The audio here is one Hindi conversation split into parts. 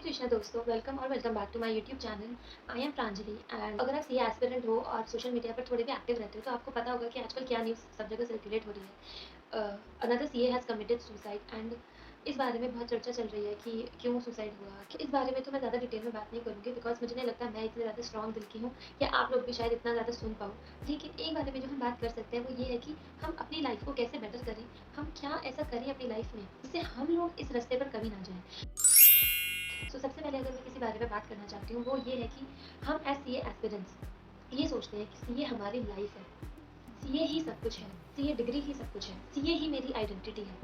कृष्णा दोस्तों, वेलकम और welcome back to my YouTube channel. I am Pranjali and अगर आप सीए एस्पिरेंट हो और सोशल मीडिया पर थोड़े भी एक्टिव रहते हो तो आपको पता होगा कि आजकल क्या न्यूज़ सब जगह सर्कुलेट हो रही है। Another CA has committed suicide and इस बारे में बहुत चर्चा चल रही है कि क्यों सुसाइड हुआ। कि इस बारे में तो मैं ज़्यादा डिटेल में बात नहीं करूँगी बिकॉज़ मुझे नहीं लगता मैं इतनी ज़्यादा स्ट्रॉन्ग दिल की हूँ या आप लोग भी शायद इतना ज़्यादा सुन पाओ। लेकिन एक बारे में जो हम बात कर सकते हैं वो ये है कि हम अपनी लाइफ़ को कैसे बेटर करें, हम क्या ऐसा करें अपनी लाइफ़ में जिससे हम लोग इस रास्ते पर कभी ना जाएँ। सबसे पहले अगर मैं किसी बारे में बात करना चाहती हूँ वो ये है कि हम एज़ सीए एस्पिरेंट्स ये सोचते हैं कि सीए हमारी लाइफ़ है, सीए ही सब कुछ है, सीए डिग्री ही सब कुछ है, सीए ही मेरी आइडेंटिटी है।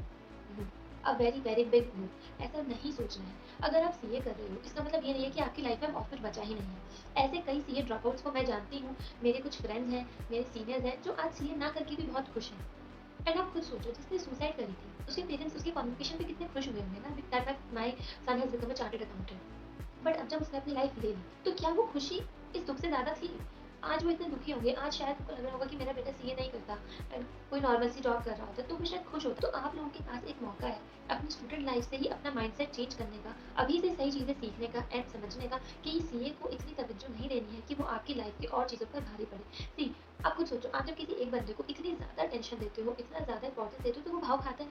No, a very very big no, ऐसा नहीं सोचना है। अगर आप सीए कर रहे हो इसका मतलब ये नहीं है कि आपकी लाइफ़ में अब और कुछ बचा ही नहीं है। ऐसे कई सीए ड्रॉपआउट्स को मैं जानती हूँ, मेरे कुछ फ्रेंड्स हैं, मेरे सीनियर्स हैं जो आज सीए ना करके भी बहुत खुश हैं। एंड आप खुद सोचो जिसने सुसाइड करी थी, उसके पेरेंट्स उसकी कम्युनिकेशन पे कितने खुश हुए होंगे ना that my son has become a chartered accountant. But अब जब उसने अपनी लाइफ ले ली, तो क्या वो खुशी इस दुःख से ज़्यादा थी? आज वो इतने दुखी होंगे, आज शायद उनको लग रहा होगा कि मेरा बेटा सीए नहीं करता एंड कोई नॉर्मल सी जॉब कर रहा होता, तो वो शायद खुश होता। तो आप लोगों के पास एक मौका है, अपनी स्टूडेंट लाइफ से ही अपना माइंडसेट चेंज करने का, अभी से सही चीज़ें सीखने का एंड समझने का कि सीए को इतनी तवज्जो नहीं देनी है कि वो आपकी लाइफ की और चीज़ों पर भारी पड़े। सी, आप खुद सोचो, आप जब किसी एक बंदे को इतनी ज़्यादा टेंशन देते हो, इतना ज़्यादा इम्पोर्टेंस देते हो, तो वो भाव खाता है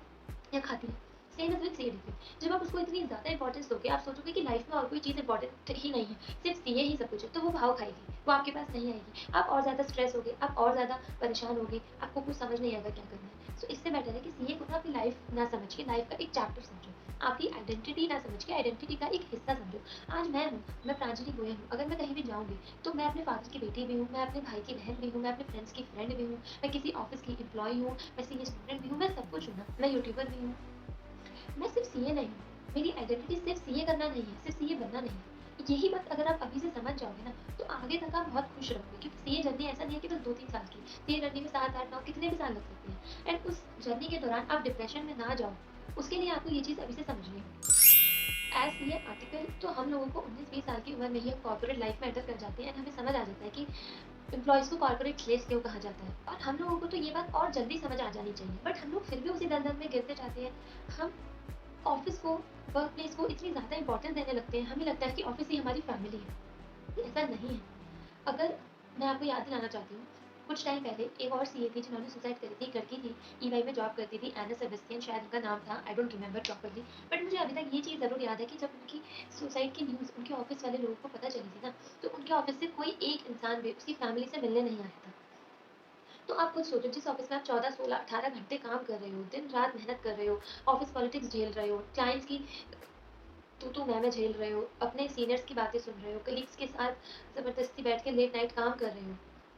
या खाती है? Same is with CA degree. जब आप उसको इतनी ज़्यादा इम्पोर्टेंस दोगे, आप सोचोगे कि लाइफ में और कोई चीज़ इम्पोर्टेंट ही नहीं है, सिर्फ सीए ही सब कुछ है, तो वो भाव खाएगी, वो आपके पास नहीं आएगी। आप और ज़्यादा स्ट्रेस होगे, आप और ज़्यादा परेशान होगे, आपको कुछ समझ नहीं आएगा क्या करना है। सो इससे बेटर है कि सीए को ना अपनी लाइफ ना समझ के लाइफ का एक चैप्टर समझो, आपकी आइडेंटिटी ना समझ के आइडेंटिटी का एक हिस्सा समझो। आज मैं हूँ, मैं प्रांजलि गोयल हूँ, अगर मैं कहीं भी जाऊँगी, तो मैं अपने फादर की बेटी भी हूँ, मैं अपने भाई की बहन भी हूँ, मैं अपने फ्रेंड्स की फ्रेंड भी हूँ, मैं किसी ऑफिस की एम्प्लॉयी हूँ, मैं सीए स्टूडेंट भी हूँ, मैं सब कुछ हूँ ना, मैं यूट्यूबर भी हूँ। मैं सिर्फ सीए नहीं हूँ, मेरी आइडेंटिटी सिर्फ सीए करना नहीं है, सिर्फ सीए बनना नहीं है। यही बात अगर आप अभी से समझ जाओगे ना, तो आगे तक आप बहुत खुश रहोगे क्योंकि सीए जर्नी ऐसा नहीं है कि बस 2-3 साल की। सीए जर्नी में 7, 8, 9 कितने भी साल लग सकते हैं एंड उस जर्नी के दौरान आप डिप्रेशन में ना जाओ, उसके लिए आपको ये चीज़ अभी से समझनी होगी। एज़ सीए आर्टिकल तो हम लोगों को 19-20 साल की उम्र में ही हम कॉर्पोरेट लाइफ में एंटर कर जाते हैं एंड हमें समझ आ जाता है कि एम्प्लॉइज़ को कॉर्पोरेट स्लेव्स क्यों कहा जाता है और हम लोगों को तो ये बात और जल्दी समझ आ जानी चाहिए, बट हम लोग फिर भी उसी दलदल में गिरते जाते हैं। हम ऑफ़िस को, वर्क प्लेस को इतनी ज़्यादा इम्पोर्टेंस देने लगते हैं, हमें लगता है कि ऑफ़िस ही हमारी फैमिली है। ऐसा नहीं है। अगर मैं आपको याद दिलाना चाहती हूँ, कुछ टाइम पहले एक और सीए थी जिन्होंने सुसाइड करी थी, एक लड़की थी, ईवाई में जॉब करती थी, एना सेबेस्टियन शायद उनका नाम था, I don't remember properly. But मुझे अभी तक ये चीज़ ज़रूर याद है कि जब उनकी सुसाइड की न्यूज़ उनके ऑफ़िस वाले लोगों को पता चली थी ना, तो उनके ऑफ़िस से कोई एक इंसान भी उसकी फैमिली से मिलने नहीं आया था। तो आप खुद सोचो जिस ऑफ़िस में आप 14, 16, 18 घंटे काम कर रहे हो, दिन-रात मेहनत कर रहे हो, ऑफ़िस पॉलिटिक्स झेल रहे हो, क्लाइंट्स की तू-तू मैं-मैं झेल रहे हो, अपने सीनियर्स की बातें सुन रहे हो, कलीग्स के साथ ज़बरदस्ती बैठ के लेट नाइट काम कर रहे हो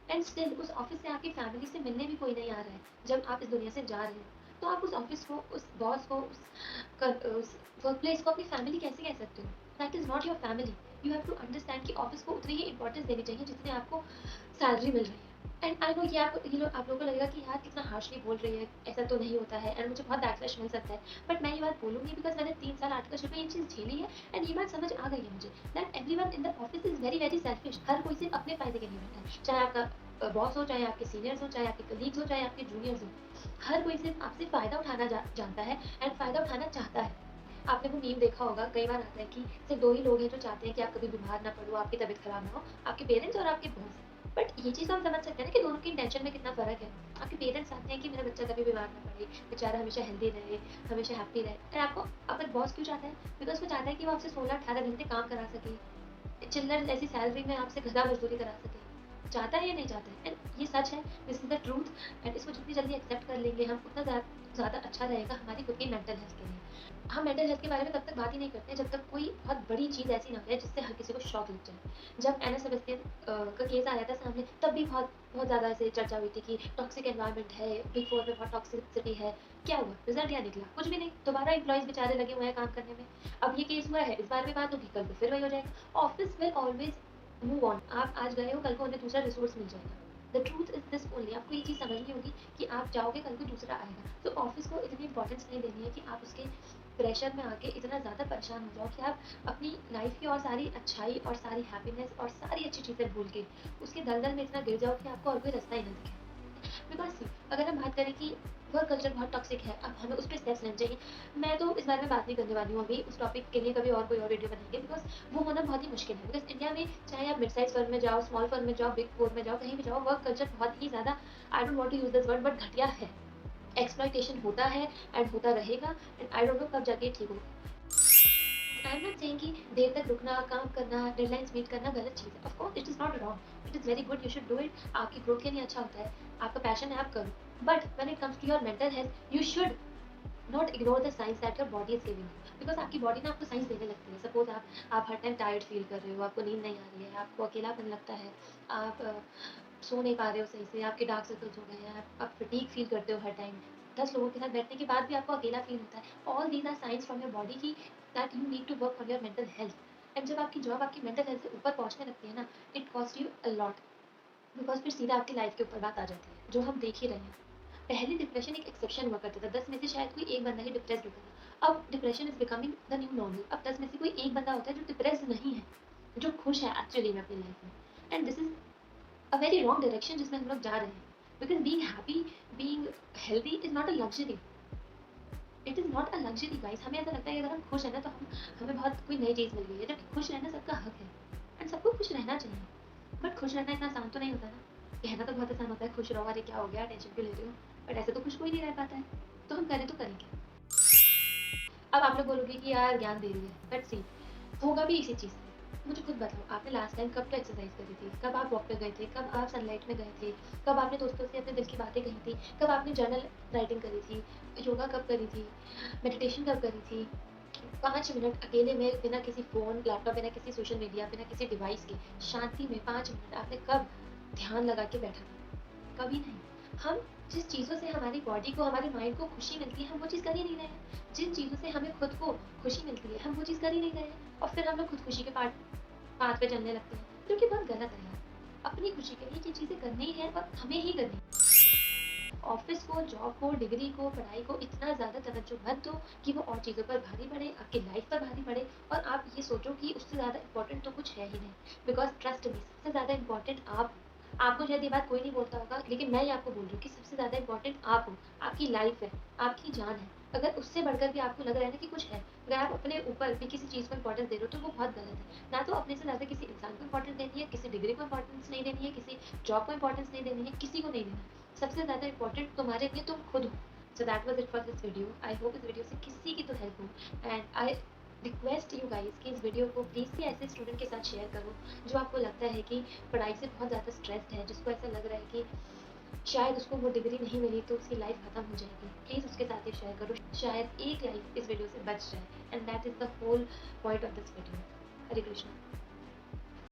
एंड स्टिल उस ऑफ़िस से आपकी फैमिली से मिलने भी कोई नहीं आ रहा है, जब आप इस दुनिया से जा रहे हो। तो आप उस ऑफ़िस को, उस बॉस को, उस वर्क प्लेस को अपनी फैमिली कैसे कह सकते हो? That is not your family. You have to understand कि ऑफ़िस को उतनी ही इम्पोर्टेंस देनी चाहिए जितनी आपको सैलरी मिल रही है। एंड आई नो ये लोग आप लोगों को लगेगा कि यार कितना हार्शली बोल रही है, ऐसा तो नहीं होता है एंड मुझे बहुत बैकलैश मिल सकता है। बट मैं ये बात बोलूँगी बिकॉज़ मैंने 3 साल आर्टिकलशिप में ये चीज़ झेली है एंड ये बात समझ आ गई है मुझे that everyone in the office is very, very selfish. हर कोई सिर्फ़ अपने फ़ायदे के लिए बैठा है। चाहे आपका बॉस हो, चाहे आपके सीनियर्स हो, चाहे आपके कलीग्स हो, चाहे आपके जूनियर्स हो। हर कोई सिर्फ़ आपसे फ़ायदा उठाना जानता है एंड फ़ायदा उठाना चाहता है। आपने वो मीम देखा होगा, कई बार आता है कि सिर्फ़ 2 ही लोग हैं जो चाहते हैं कि आप कभी बीमार ना पड़ो, आपकी तबीयत खराब ना हो, आपके पेरेंट्स और आपके बॉस। बट ये चीज़ तो हम समझ सकते हैं ना कि दोनों की इंटेंशन में कितना फ़र्क है। आपके पेरेंट्स चाहते हैं कि मेरा बच्चा कभी बीमार ना पड़े, बेचारा हमेशा हेल्दी रहे, हमेशा हैप्पी रहे। एंड आपको आपका बॉस क्यों चाहता है? बिकॉज़ वो चाहता है कि वो आपसे 16-18 घंटे काम करा सके, चिल्लर जैसी सैलरी में आपसे गधा मज़दूरी करा सके। चाहता है या नहीं चाहता है? एंड ये सच है, this is the truth and इसको जितनी जल्दी एक्सेप्ट कर लेंगे हम, उतना ज़्यादा अच्छा रहेगा हमारी खुद की मेंटल हेल्थ के लिए। हम मेंटल हेल्थ के बारे में तब तक बात ही नहीं करते हैं जब तक कोई बहुत बड़ी चीज़ ऐसी ना हो जाए जिससे हर किसी को शॉक लग जाए। जब एना सेबेस्टियन का केस आया था सामने, तब भी बहुत बहुत ज़्यादा ऐसे चर्चा हुई थी कि टॉक्सिक एनवायरनमेंट है, बिग 4 में बहुत टॉक्सिसिटी है। क्या हुआ? रिज़ल्ट क्या निकला? कुछ भी नहीं। दोबारा एम्प्लॉइज़ बेचारे लगे हुए हैं काम करने में। अब ये केस हुआ है, इस बार में बात होगी, कल को फिर वही हो जाएगा। Office will always move on. आप आज गए हो, कल को उन्हें दूसरा रिसोर्स मिल जाएगा। The truth is this only. आपको ये चीज़ समझनी होगी कि आप जाओगे, कल को दूसरा आएगा। तो ऑफिस को इतनी इम्पोर्टेंस नहीं देनी है कि आप उसके प्रेशर में आके इतना ज़्यादा परेशान हो जाओ कि आप अपनी लाइफ़ की और सारी अच्छाई और सारी हैप्पीनेस और सारी अच्छी चीज़ें भूल के उसके दलदल में इतना गिर जाओ कि आपको और कोई रास्ता ही ना दिखे। बिकॉज़ अगर हम बात करें कि वर्क कल्चर बहुत टॉक्सिक है, अब हमें उस पे स्टेप्स लेने चाहिए। मैं तो इस बारे में बात नहीं करने वाली हूँ अभी, उस टॉपिक के लिए कभी और कोई और वीडियो बनाएँगे, बिकॉज़ वो होना बहुत ही मुश्किल है। बिकॉज़ इंडिया में चाहे आप मिड साइज़ फर्म में जाओ, स्मॉल फर्म में जाओ, बिग फोर में जाओ, कहीं भी जाओ, वर्क कल्चर बहुत ही ज़्यादा, I don't want to use this word, but घटिया है। एक्सप्लॉइटेशन होता है एंड होता रहेगा, एंड आई डोंट नो कब जाके ठीक होगा। आई एम नॉट सेइंग कि देर तक रुकना, काम करना, डेडलाइन्स मीट करना गलत चीज़ है। Of course it is not wrong, it is very good, you should do it. आपकी ग्रोथ के लिए अच्छा होता है, आपका पैशन है, आप करो। But when it comes to your mental health, you should not ignore the science that your body is giving you, because आपकी बॉडी ना आपको साइंस देने लगती है। सपोज आप हर टाइम टायर्ड फील कर रहे हो, आपको नींद नहीं आ रही है, आपको अकेलापन लगता है, आप सो नहीं पा रहे हो सही से, आपके डार्क सर्कल्स हो गए हैं, आप फटीग फील करते हो हर टाइम, 10 लोगों के साथ बैठने के बाद भी आपको अकेला फील होता है। All these are signs from your body की that you need to work on your mental health. And जब आपकी जॉब आपकी मेंटल हेल्थ से ऊपर पहुंचने लगती है ना, it cost you a lot, because फिर सीधा आपकी लाइफ के ऊपर बात आ जाती है, जो हम देख ही रहे हैं। पहले डिप्रेशन एक एक्सेप्शन हुआ करता था, 10 में से शायद कोई एक बंदा ही डिप्रेस्ड होता था। अब depression is becoming the new normal. अब 10 में से कोई एक बंदा होता है जो डिप्रेस्ड नहीं है, जो खुश है एक्चुअली में अपनी लाइफ में। And this is a very wrong direction जिसमें हम लोग जा रहे हैं, because being happy, being healthy is not a luxury, it is not a luxury guys. हमें ऐसा लगता है कि अगर हम खुश हैं ना, तो हमें बहुत कोई नई चीज़ मिल गई है, जबकि खुश रहना सबका हक है एंड सबको खुश रहना चाहिए। बट खुश रहना इतना आसान तो नहीं होता ना। कहना तो बहुत आसान होता है, खुश रहो, अरे क्या हो गया, टेंशन क्यों ले रहे हो, बट ऐसे तो खुश कोई नहीं रह पाता है। तो हम करें तो करें क्या? अब आप लोग बोलोगे कि यार ज्ञान दे रही है, बट सी, होगा भी इसी चीज़ से। मुझे खुद बताओ, आपने लास्ट टाइम कब तो एक्सरसाइज करी थी? कब आप वॉक पे गए थे? कब आप सनलाइट में गए थे? कब आपने दोस्तों से अपने दिल की बातें कही थी? कब आपने जर्नल राइटिंग करी थी? योगा कब करी थी? मेडिटेशन कब करी थी? 5 मिनट अकेले में, बिना किसी फ़ोन, लैपटॉप, बिना किसी सोशल मीडिया, बिना किसी डिवाइस के, शांति में 5 मिनट आपने कब ध्यान लगा के बैठा था? कभी नहीं। हम जिस चीज़ों से हमारी बॉडी को, हमारे माइंड को खुशी मिलती है, हम वो चीज़ कर ही नहीं रहे हैं। जिन चीज़ों से हमें खुद को खुशी मिलती है, हम वो चीज़ कर ही नहीं रहे हैं, और फिर हम लोग खुदकुशी के पाथ पे चलने लगते हैं, जो कि बहुत गलत है यार। अपनी खुशी के लिए ये चीज़ें करनी ही है और हमें ही करनी है। ऑफ़िस को, जॉब को, डिग्री को, पढ़ाई को इतना ज़्यादा तवज्जो मत दो कि वो और चीज़ों पर भारी पड़े, आपकी लाइफ़ पर भारी पड़े, और आप ये सोचो कि उससे ज़्यादा इम्पोर्टेंट तो कुछ है ही नहीं। बिकॉज़ ट्रस्ट मी, सबसे ज़्यादा इम्पोर्टेंट आप हो। आपको शायद ये बात कोई नहीं बोलता होगा, लेकिन मैं ये आपको बोल रही हूँ कि सबसे ज़्यादा इम्पोर्टेंट आप हो, आपकी लाइफ़ है, आपकी जान है। अगर उससे बढ़कर भी आपको लग रहा है ना कि कुछ है, अगर आप अपने ऊपर भी किसी चीज़ को इम्पोर्टेंस दे रहे हो, तो वो बहुत गलत है। ना तो अपने से ज़्यादा किसी इंसान को इम्पोर्टेंस देनी है, किसी डिग्री को इम्पोर्टेंस नहीं देनी है, किसी जॉब को इम्पोर्टेंस नहीं देनी है, किसी को नहीं देना। सबसे ज़्यादा इम्पोर्टेंट तुम्हारे लिए तुम खुद हो। So that was it for this video. I hope इस वीडियो से किसी की तो हेल्प हो, and I request you guys कि इस वीडियो को प्लीज़ ही ऐसे स्टूडेंट के साथ शेयर करो, जो आपको लगता है कि पढ़ाई से बहुत ज़्यादा स्ट्रेस्ड है, जिसको ऐसा लग रहा है कि शायद उसको वो डिग्री नहीं मिली तो उसकी लाइफ खत्म हो जाएगी। प्लीज़ उसके साथ ये शेयर करो, शायद एक लाइफ इस वीडियो से बच जाए, and that is the whole point of this video. Hare Krishna.